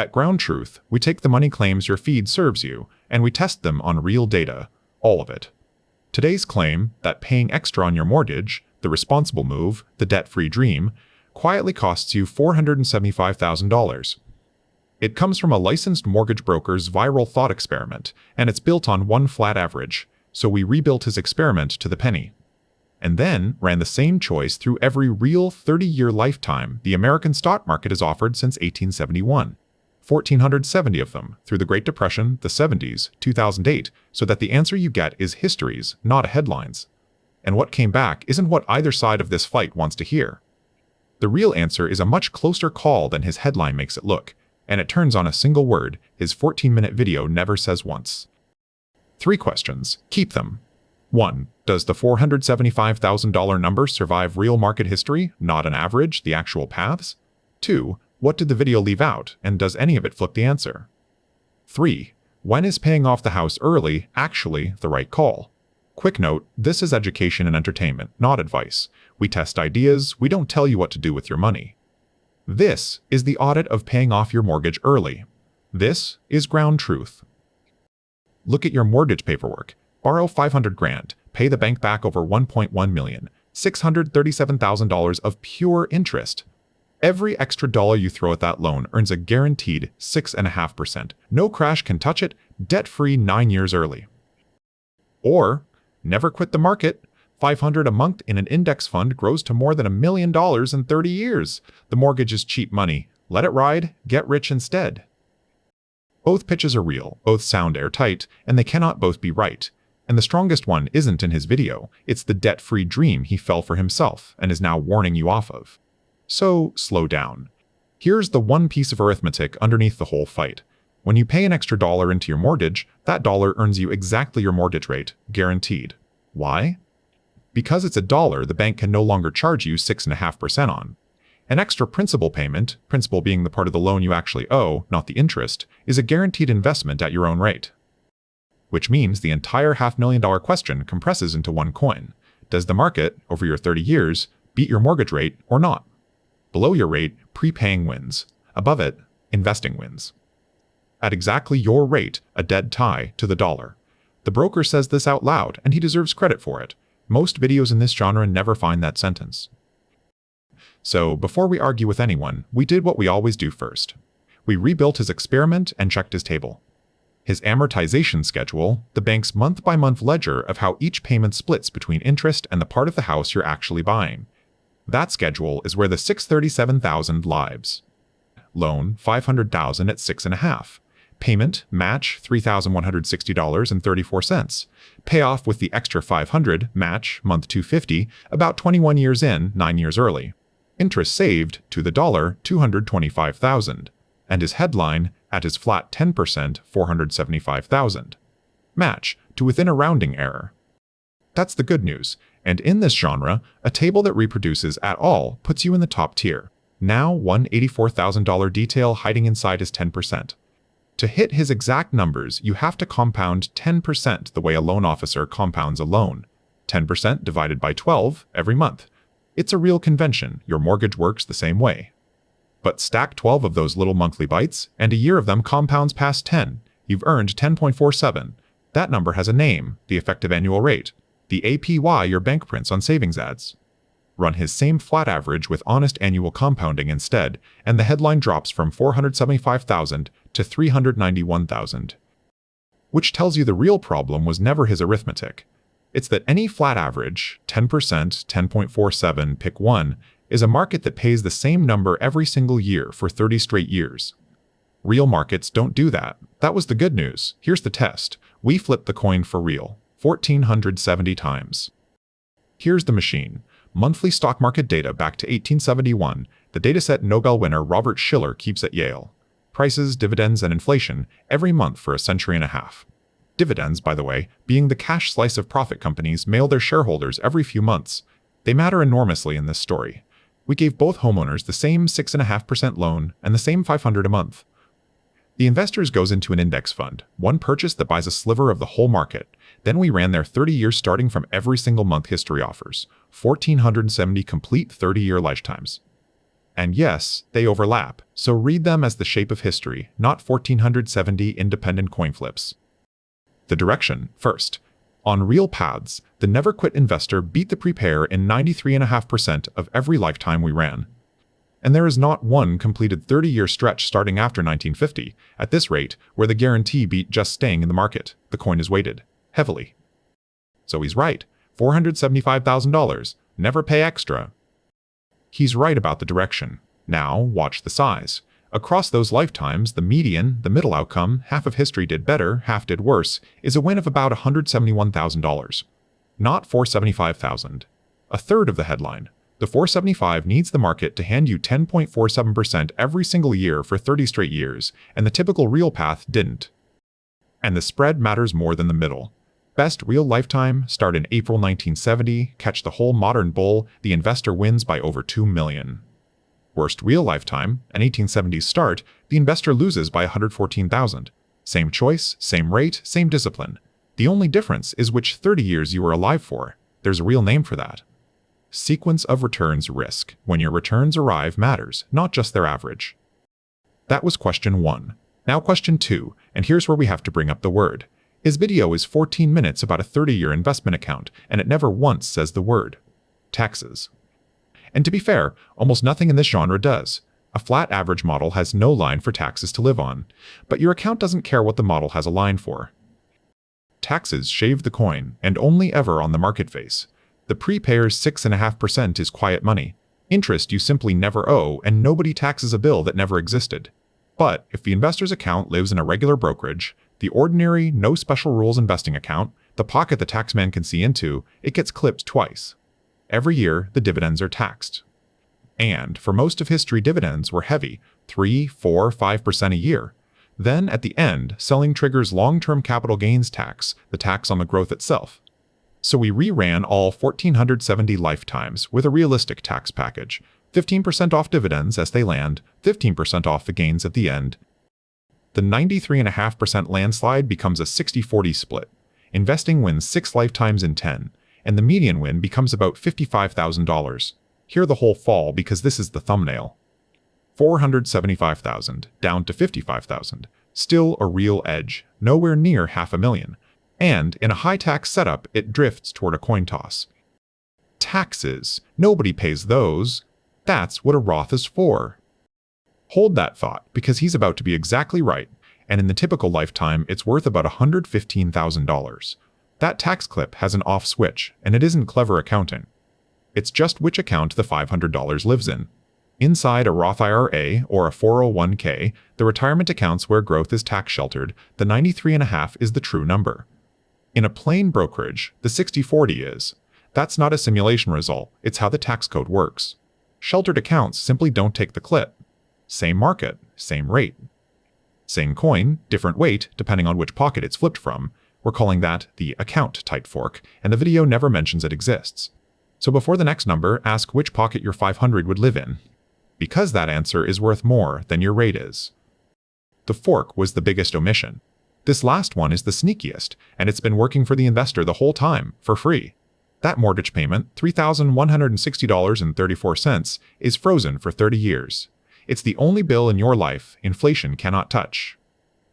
At Ground Truth, we take the money claims your feed serves you, and we test them on real data, all of it. Today's claim that paying extra on your mortgage, the responsible move, the debt-free dream, quietly costs you $475,000. It comes from a licensed mortgage broker's viral thought experiment, and it's built on one flat average, so we rebuilt his experiment to the penny. And then ran the same choice through every real 30-year lifetime the American stock market has offered since 1871. 1,470 of them through the Great Depression, the 70s, 2008, so that the answer you get is histories, not headlines. And what came back isn't what either side of this fight wants to hear. The real answer is a much closer call than his headline makes it look, and it turns on a single word his 14-minute video never says once. 3 questions. Keep them. 1. Does the $475,000 number survive real market history, not an average, the actual paths? 2. What did the video leave out, and does any of it flip the answer? 3. When is paying off the house early actually the right call? Quick note, this is education and entertainment, not advice. We test ideas, we don't tell you what to do with your money. This is the audit of paying off your mortgage early. This is Ground Truth. Look at your mortgage paperwork. Borrow $500,000, pay the bank back over $1.1 million, $637,000 of pure interest. Every extra dollar you throw at that loan earns a guaranteed 6.5%. No crash can touch it, debt-free 9 years early. Or, never quit the market. $500 a month in an index fund grows to more than $1 million in 30 years. The mortgage is cheap money. Let it ride, get rich instead. Both pitches are real, both sound airtight, and they cannot both be right. And the strongest one isn't in his video, it's the debt-free dream he fell for himself and is now warning you off of. So, slow down. Here's the one piece of arithmetic underneath the whole fight. When you pay an extra dollar into your mortgage, that dollar earns you exactly your mortgage rate, guaranteed. Why? Because it's a dollar the bank can no longer charge you 6.5% on. An extra principal payment, principal being the part of the loan you actually owe, not the interest, is a guaranteed investment at your own rate. Which means the entire $500,000 question compresses into one coin. Does the market, over your 30 years, beat your mortgage rate or not? Below your rate, prepaying wins. Above it, investing wins. At exactly your rate, a dead tie to the dollar. The broker says this out loud, and he deserves credit for it. Most videos in this genre never find that sentence. So, before we argue with anyone, we did what we always do first. We rebuilt his experiment and checked his table. His amortization schedule, the bank's month-by-month ledger of how each payment splits between interest and the part of the house you're actually buying. That schedule is where the $637,000 lives. Loan, $500,000 at 6.5. Payment, match, $3,160.34. Payoff with the extra $500, match, month $250, about 21 years in, 9 years early. Interest saved, to the dollar, $225,000. And his headline, at his flat 10%, $475,000. Match, to within a rounding error. That's the good news, and in this genre, a table that reproduces at all puts you in the top tier. Now $184,000 detail hiding inside his 10%. To hit his exact numbers, you have to compound 10% the way a loan officer compounds a loan. 10% divided by 12 every month. It's a real convention, your mortgage works the same way. But stack 12 of those little monthly bites, and a year of them compounds past 10. You've earned 10.47. That number has a name, the effective annual rate, the APY your bank prints on savings ads. Run his same flat average with honest annual compounding instead, and the headline drops from $475,000 to $391,000. Which tells you the real problem was never his arithmetic. It's that any flat average, 10%, 10.47, pick one, is a market that pays the same number every single year for 30 straight years. Real markets don't do that. That was the good news. Here's the test. We flipped the coin for real, 1,470 times. Here's the machine. Monthly stock market data back to 1871, the dataset Nobel winner Robert Shiller keeps at Yale. Prices, dividends, and inflation every month for a century and a half. Dividends, by the way, being the cash slice of profit companies mail their shareholders every few months. They matter enormously in this story. We gave both homeowners the same 6.5% loan and the same $500 a month. The investors goes into an index fund, one purchase that buys a sliver of the whole market. Then we ran their 30 years starting from every single month history offers, 1,470 complete 30-year lifetimes. And yes, they overlap, so read them as the shape of history, not 1470 independent coin flips. The direction, first. On real paths, the never quit investor beat the prepayer in 93.5% of every lifetime we ran. And there is not one completed 30-year stretch starting after 1950, at this rate, where the guarantee beat just staying in the market. The coin is weighted heavily. So he's right. $475,000. Never pay extra. He's right about the direction. Now, watch the size. Across those lifetimes, the median, the middle outcome, half of history did better, half did worse, is a win of about $171,000. Not $475,000. A third of the headline. The 475 needs the market to hand you 10.47% every single year for 30 straight years, and the typical real path didn't. And the spread matters more than the middle. Best real lifetime, start in April 1970, catch the whole modern bull, the investor wins by over $2 million. Worst real lifetime, an 1870s start, the investor loses by $114,000. Same choice, same rate, same discipline. The only difference is which 30 years you were alive for. There's a real name for that. Sequence of returns risk. When your returns arrive matters, not just their average. That was question 1. Now question 2, and here's where we have to bring up the word. His video is 14 minutes about a 30-year investment account, and it never once says the word taxes. And to be fair, almost nothing in this genre does. A flat average model has no line for taxes to live on, but your account doesn't care what the model has a line for. Taxes shave the coin, and only ever on the market face. The prepayer's 6.5% is quiet money. Interest you simply never owe, and nobody taxes a bill that never existed. But if the investor's account lives in a regular brokerage, the ordinary, no special rules investing account, the pocket the taxman can see into, it gets clipped twice. Every year, the dividends are taxed. And for most of history, dividends were heavy, 3, 4, 5% a year. Then, at the end, selling triggers long-term capital gains tax, the tax on the growth itself. So we reran all 1,470 lifetimes with a realistic tax package, 15% off dividends as they land, 15% off the gains at the end. The 93.5% landslide becomes a 60-40 split. Investing wins 6 lifetimes in 10, and the median win becomes about $55,000. Hear the whole fall because this is the thumbnail. $475,000 down to $55,000. Still a real edge, nowhere near $500,000. And in a high-tax setup, it drifts toward a coin toss. Taxes. Nobody pays those. That's what a Roth is for. Hold that thought, because he's about to be exactly right, and in the typical lifetime, it's worth about $115,000. That tax clip has an off switch, and it isn't clever accounting. It's just which account the $500 lives in. Inside a Roth IRA or a 401k, the retirement accounts where growth is tax-sheltered, the 93.5 is the true number. In a plain brokerage, the 60-40 is. That's not a simulation result, it's how the tax code works. Sheltered accounts simply don't take the clip. Same market, same rate. Same coin, different weight, depending on which pocket it's flipped from. We're calling that the account tight fork, and the video never mentions it exists. So before the next number, ask which pocket your 500 would live in, because that answer is worth more than your rate is. The fork was the biggest omission. This last one is the sneakiest, and it's been working for the investor the whole time, for free. That mortgage payment, $3,160.34, is frozen for 30 years. It's the only bill in your life inflation cannot touch.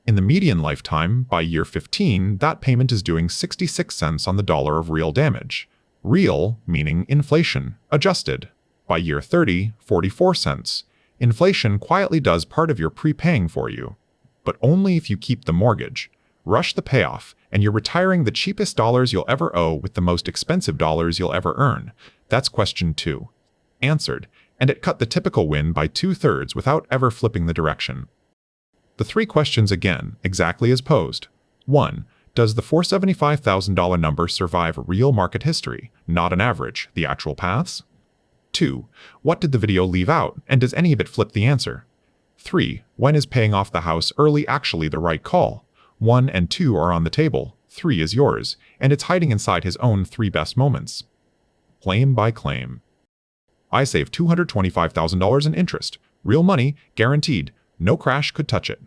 In the median lifetime, by year 15, that payment is doing 66 cents on the dollar of real damage. Real, meaning inflation, adjusted. By year 30, 44 cents. Inflation quietly does part of your prepaying for you. But only if you keep the mortgage. Rush the payoff, and you're retiring the cheapest dollars you'll ever owe with the most expensive dollars you'll ever earn. That's question 2. Answered, and it cut the typical win by 2/3 without ever flipping the direction. The 3 questions again, exactly as posed. 1. Does the $475,000 number survive real market history, not an average, the actual paths? 2. What did the video leave out, and does any of it flip the answer? 3. When is paying off the house early actually the right call? 1 and 2 are on the table, 3 is yours, and it's hiding inside his own 3 best moments. Claim by claim. I saved $225,000 in interest. Real money, guaranteed. No crash could touch it.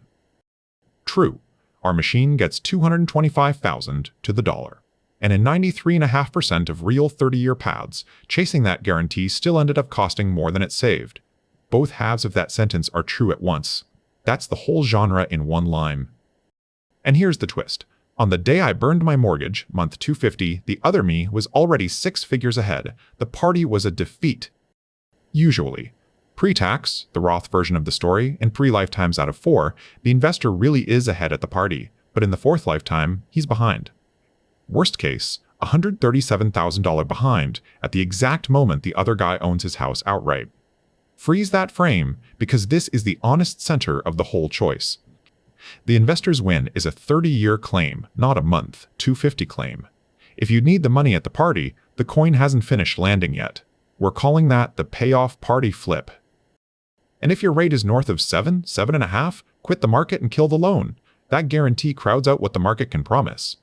True. Our machine gets $225,000 to the dollar. And in 93.5% of real 30-year paths, chasing that guarantee still ended up costing more than it saved. Both halves of that sentence are true at once. That's the whole genre in one line. And here's the twist. On the day I burned my mortgage, month 250, the other me was already 6 figures ahead. The party was a defeat. Usually. Pre-tax, the Roth version of the story, in 3 lifetimes out of 4, the investor really is ahead at the party, but in the 4th lifetime, he's behind. Worst case, $137,000 behind at the exact moment the other guy owns his house outright. Freeze that frame, because this is the honest center of the whole choice. The investor's win is a 30-year claim, not a month 250 claim. If you need the money at the party, the coin hasn't finished landing yet. We're calling that the payoff party flip. And if your rate is north of 7, 7.5, quit the market and kill the loan. That guarantee crowds out what the market can promise.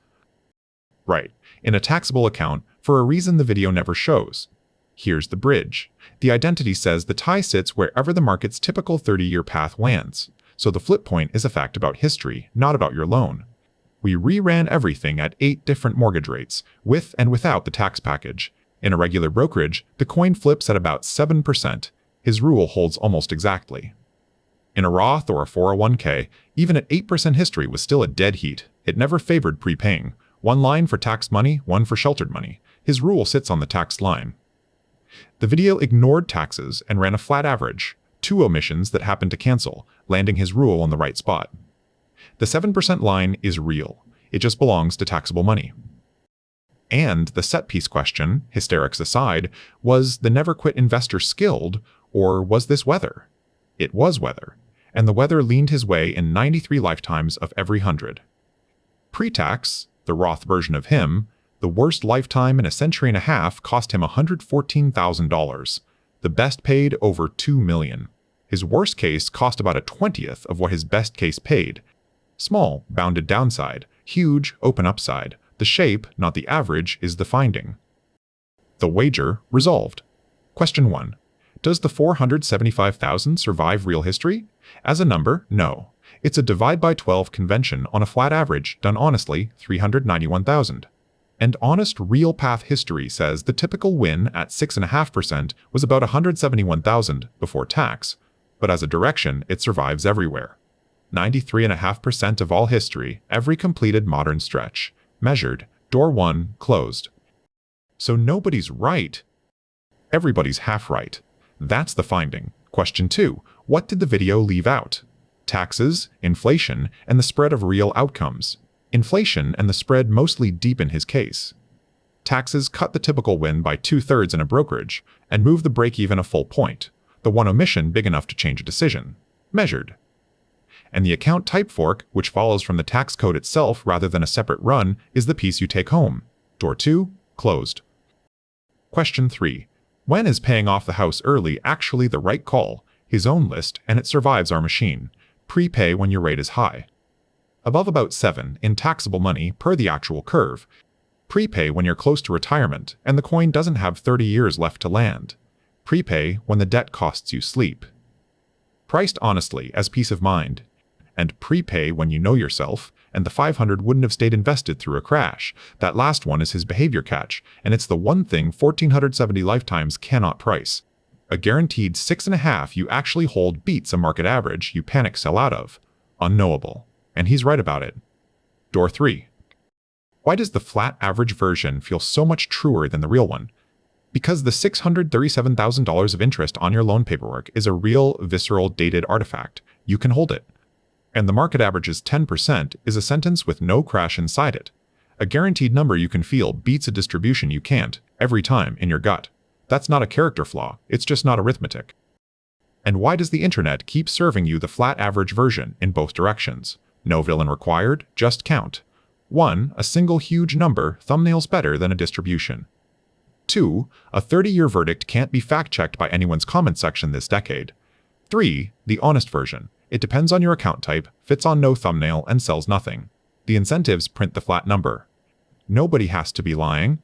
Right, in a taxable account, for a reason the video never shows. Here's the bridge. The identity says the tie sits wherever the market's typical 30-year path lands. So the flip point is a fact about history, not about your loan. We reran everything at 8 different mortgage rates, with and without the tax package. In a regular brokerage, the coin flips at about 7%. His rule holds almost exactly. In a Roth or a 401k, even at 8% history was still a dead heat. It never favored prepaying. 1 line for taxed money, 1 for sheltered money. His rule sits on the taxed line. The video ignored taxes and ran a flat average, 2 omissions that happened to cancel, landing his rule on the right spot. The 7% line is real. It just belongs to taxable money. And the set-piece question, hysterics aside, was the never-quit investor skilled, or was this weather? It was weather, and the weather leaned his way in 93 lifetimes of every 100. Pre-tax, the Roth version of him, the worst lifetime in a century and a half cost him $114,000. The best paid over $2 million. His worst case cost about a 20th of what his best case paid. Small, bounded downside. Huge, open upside. The shape, not the average, is the finding. The wager resolved. Question 1. Does the 475,000 survive real history? As a number, no. It's a divide by 12 convention on a flat average, done honestly, 391,000. And honest real path history says the typical win at 6.5% was about 171,000 before tax, but as a direction, it survives everywhere. 93.5% of all history, every completed modern stretch, measured, door 1, closed. So nobody's right. Everybody's half right. That's the finding. Question 2. What did the video leave out? Taxes, inflation, and the spread of real outcomes. Inflation and the spread mostly deepen his case. Taxes cut the typical win by 2/3 in a brokerage and move the break-even a full point, the one omission big enough to change a decision. Measured. And the account type fork, which follows from the tax code itself rather than a separate run, is the piece you take home. Door 2, closed. Question 3. When is paying off the house early actually the right call? His own list, and it survives our machine. Prepay when your rate is high. Above about 7 in taxable money per the actual curve. Prepay when you're close to retirement and the coin doesn't have 30 years left to land. Prepay when the debt costs you sleep. Priced honestly as peace of mind. And prepay when you know yourself, and the 500 wouldn't have stayed invested through a crash. That last one is his behavior catch, and it's the one thing 1,470 lifetimes cannot price. A guaranteed 6.5 you actually hold beats a market average you panic sell out of. Unknowable. And he's right about it. Door 3. Why does the flat average version feel so much truer than the real one? Because the $637,000 of interest on your loan paperwork is a real, visceral, dated artifact. You can hold it. And the market average's 10% is a sentence with no crash inside it. A guaranteed number you can feel beats a distribution you can't, every time, in your gut. That's not a character flaw, it's just not arithmetic. And why does the internet keep serving you the flat average version in both directions? No villain required, just count. 1. A single huge number, thumbnails better than a distribution. 2. A 30-year verdict can't be fact-checked by anyone's comment section this decade. 3. The honest version. It depends on your account type, fits on no thumbnail, and sells nothing. The incentives print the flat number. Nobody has to be lying.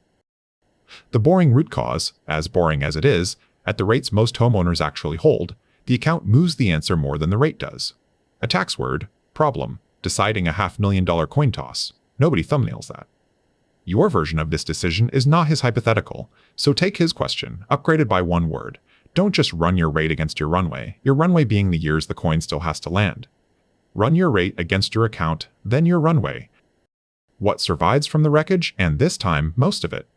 The boring root cause, as boring as it is, at the rates most homeowners actually hold, the account moves the answer more than the rate does. A tax word, problem, deciding a $500,000 coin toss. Nobody thumbnails that. Your version of this decision is not his hypothetical, so take his question, upgraded by 1 word. Don't just run your rate against your runway being the years the coin still has to land. Run your rate against your account, then your runway. What survives from the wreckage, and this time, most of it.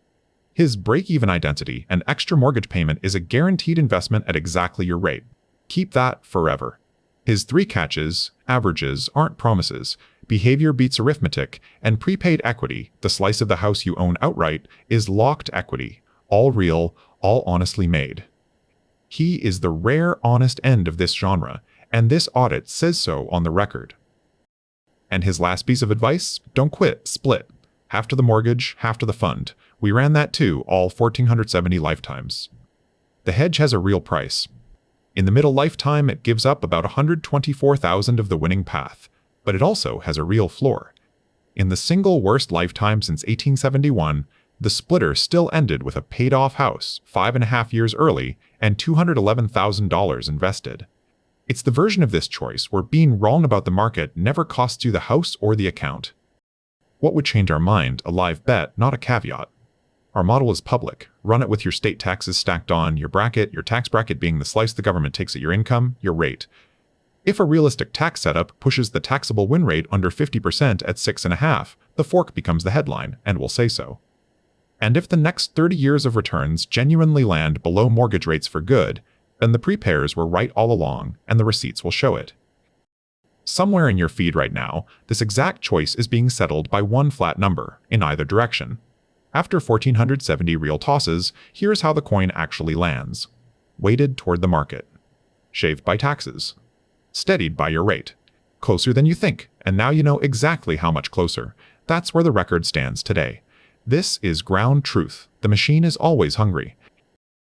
His break-even identity and extra mortgage payment is a guaranteed investment at exactly your rate. Keep that forever. His 3 catches, averages, aren't promises, behavior beats arithmetic, and prepaid equity, the slice of the house you own outright, is locked equity, all real, all honestly made. He is the rare honest end of this genre, and this audit says so on the record. And his last piece of advice? Don't quit, split. Half to the mortgage, half to the fund. We ran that too, all 1,470 lifetimes. The hedge has a real price. In the middle lifetime, it gives up about 124,000 of the winning path, but it also has a real floor. In the single worst lifetime since 1871, the splitter still ended with a paid-off house 5.5 years early and $211,000 invested. It's the version of this choice where being wrong about the market never costs you the house or the account. What would change our mind? A live bet, not a caveat. Our model is public. Run it with your state taxes stacked on, your tax bracket being the slice the government takes at your income, your rate. If a realistic tax setup pushes the taxable win rate under 50% at 6.5, the fork becomes the headline, and will say so. And if the next 30 years of returns genuinely land below mortgage rates for good, then the prepayers were right all along, and the receipts will show it. Somewhere in your feed right now, this exact choice is being settled by one flat number, in either direction. After 1,470 real tosses, here's how the coin actually lands. Weighted toward the market. Shaved by taxes. Steadied by your rate. Closer than you think, and now you know exactly how much closer. That's where the record stands today. This is ground truth. The machine is always hungry.